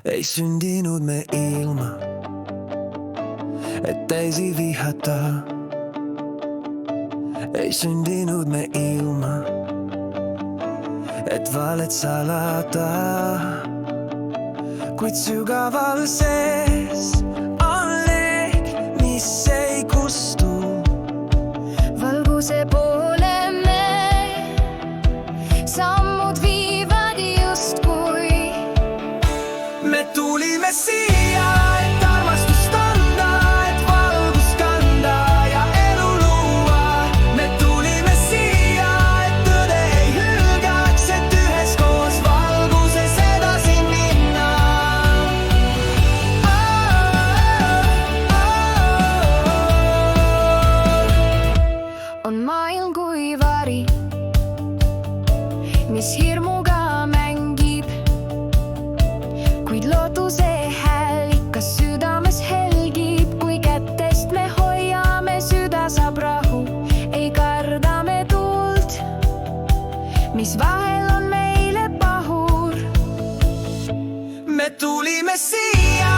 ei sündinud me ilma, et teisi vihata. ei sündinud me ilma, et valet salata. kuid sügaval sees on leek, mis ei kustu. valguse poole me sammud viivad justkui. me tulime siia, et armastust anda, et valgust kanda ja elu luua. me tulime siia, et tõde ei hülgaks, et üheskoos valguses edasi minna. on maailm kui vari, mis hirmuga mängib, kuid lootuse hääl ikka südames helgib. kui kätest me hoiame, süda saab rahu, ei karda me tuult, mis vahel on meile pahur. me tulime siia,